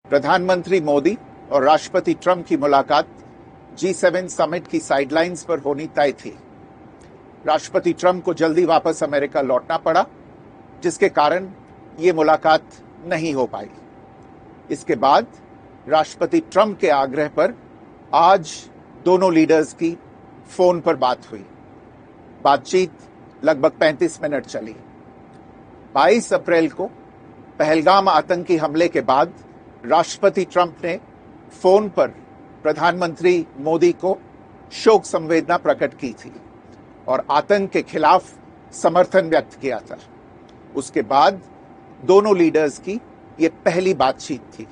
प्रधानमंत्री मोदी और राष्ट्रपति ट्रंप की मुलाकात G7 समिट की साइडलाइंस पर होनी तय थी। राष्ट्रपति ट्रंप को जल्दी वापस अमेरिका लौटना पड़ा, जिसके कारण ये मुलाकात नहीं हो पाई। इसके बाद राष्ट्रपति ट्रंप के आग्रह पर आज दोनों लीडर्स की फोन पर बात हुई। बातचीत लगभग 35 मिनट चली। 22 अप्रैल को पहलगाम आतंकी हमले के बाद राष्ट्रपति ट्रंप ने फोन पर प्रधानमंत्री मोदी को शोक संवेदना प्रकट की थी और आतंक के खिलाफ समर्थन व्यक्त किया था। उसके बाद दोनों लीडर्स की ये पहली बातचीत थी।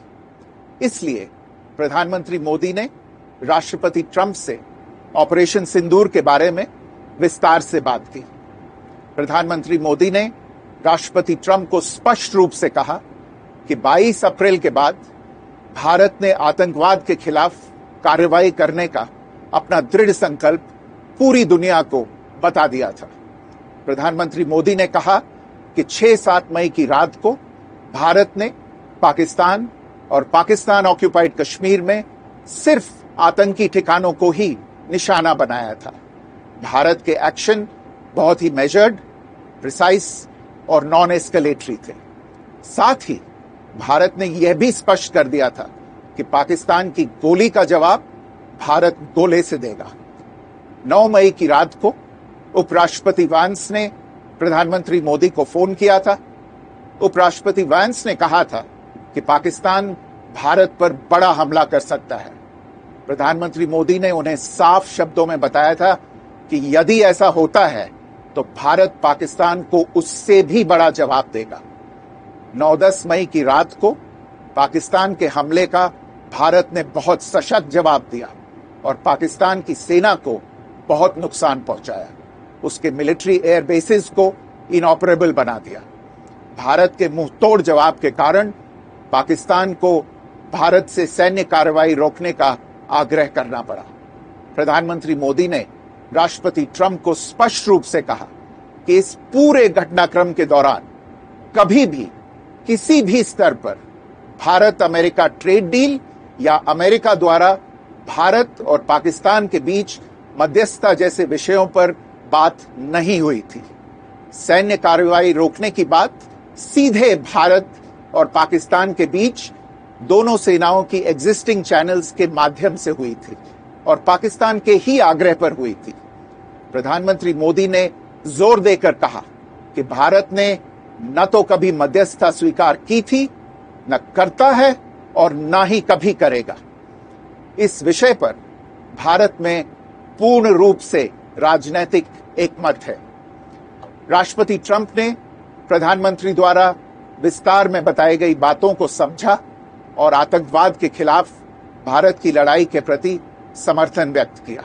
इसलिए प्रधानमंत्री मोदी ने राष्ट्रपति ट्रंप से ऑपरेशन सिंदूर के बारे में विस्तार से बात की। प्रधानमंत्री मोदी ने राष्ट्रपति ट्रंप को स्पष्ट रूप से कहा कि 22 अप्रैल के बाद भारत ने आतंकवाद के खिलाफ कार्रवाई करने का अपना दृढ़ संकल्प पूरी दुनिया को बता दिया था। प्रधानमंत्री मोदी ने कहा कि 6-7 मई की रात को भारत ने पाकिस्तान और पाकिस्तान ऑक्यूपाइड कश्मीर में सिर्फ आतंकी ठिकानों को ही निशाना बनाया था। भारत के एक्शन बहुत ही मेजर्ड, प्रिसाइज और नॉन एस्केलेटरी थे। साथ ही भारत ने यह भी स्पष्ट कर दिया था कि पाकिस्तान की गोली का जवाब भारत गोले से देगा। 9 मई की रात को उपराष्ट्रपति वांस ने प्रधानमंत्री मोदी को फोन किया था। उपराष्ट्रपति वांस ने कहा था कि पाकिस्तान भारत पर बड़ा हमला कर सकता है। प्रधानमंत्री मोदी ने उन्हें साफ शब्दों में बताया था कि यदि ऐसा होता है तो भारत पाकिस्तान को उससे भी बड़ा जवाब देगा। 9-10 मई की रात को पाकिस्तान के हमले का भारत ने बहुत सशक्त जवाब दिया और पाकिस्तान की सेना को बहुत नुकसान पहुंचाया। उसके मिलिट्री एयर बेसिस को इनऑपरेबल बना दिया। भारत के मुंहतोड़ जवाब के कारण पाकिस्तान को भारत से सैन्य कार्रवाई रोकने का आग्रह करना पड़ा। प्रधानमंत्री मोदी ने राष्ट्रपति ट्रंप को स्पष्ट रूप से कहा कि इस पूरे घटनाक्रम के दौरान कभी भी किसी भी स्तर पर भारत अमेरिका ट्रेड डील या अमेरिका द्वारा भारत और पाकिस्तान के बीच मध्यस्थता जैसे विषयों पर बात नहीं हुई थी। सैन्य कार्रवाई रोकने की बात सीधे भारत और पाकिस्तान के बीच दोनों सेनाओं की एग्जिस्टिंग चैनल्स के माध्यम से हुई थी और पाकिस्तान के ही आग्रह पर हुई थी। प्रधानमंत्री मोदी ने जोर देकर कहा कि भारत ने न तो कभी मध्यस्थता स्वीकार की थी, न करता है और न ही कभी करेगा। इस विषय पर भारत में पूर्ण रूप से राजनीतिक एकमत है। राष्ट्रपति ट्रंप ने प्रधानमंत्री द्वारा विस्तार में बताई गई बातों को समझा और आतंकवाद के खिलाफ भारत की लड़ाई के प्रति समर्थन व्यक्त किया।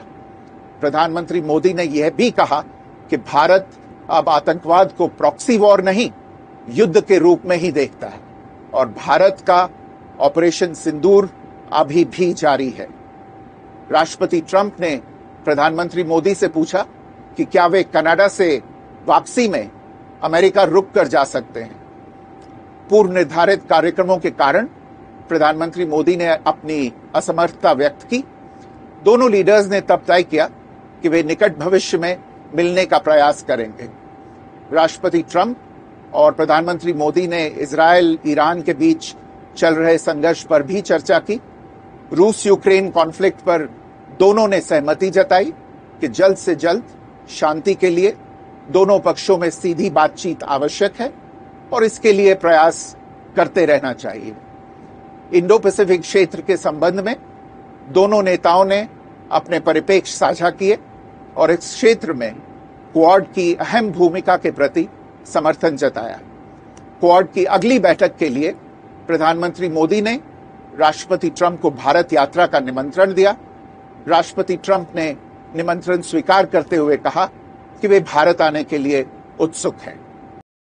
प्रधानमंत्री मोदी ने यह भी कहा कि भारत अब आतंकवाद को प्रॉक्सी वॉर नहीं, युद्ध के रूप में ही देखता है और भारत का ऑपरेशन सिंदूर अभी भी जारी है। राष्ट्रपति ट्रंप ने प्रधानमंत्री मोदी से पूछा कि क्या वे कनाडा से वापसी में अमेरिका रुक कर जा सकते हैं। पूर्व निर्धारित कार्यक्रमों के कारण प्रधानमंत्री मोदी ने अपनी असमर्थता व्यक्त की। दोनों लीडर्स ने तब तय किया कि वे निकट भविष्य में मिलने का प्रयास करेंगे। राष्ट्रपति ट्रंप और प्रधानमंत्री मोदी ने इजरायल ईरान के बीच चल रहे संघर्ष पर भी चर्चा की। रूस यूक्रेन कॉन्फ्लिक्ट पर दोनों ने सहमति जताई कि जल्द से जल्द शांति के लिए दोनों पक्षों में सीधी बातचीत आवश्यक है और इसके लिए प्रयास करते रहना चाहिए। इंडो पैसिफिक क्षेत्र के संबंध में दोनों नेताओं ने अपने परिप्रेक्ष्य साझा किए और इस क्षेत्र में क्वाड की अहम भूमिका के प्रति समर्थन जताया। क्वाड की अगली बैठक के लिए प्रधानमंत्री मोदी ने राष्ट्रपति ट्रंप को भारत यात्रा का निमंत्रण दिया। राष्ट्रपति ट्रंप ने निमंत्रण स्वीकार करते हुए कहा कि वे भारत आने के लिए उत्सुक हैं।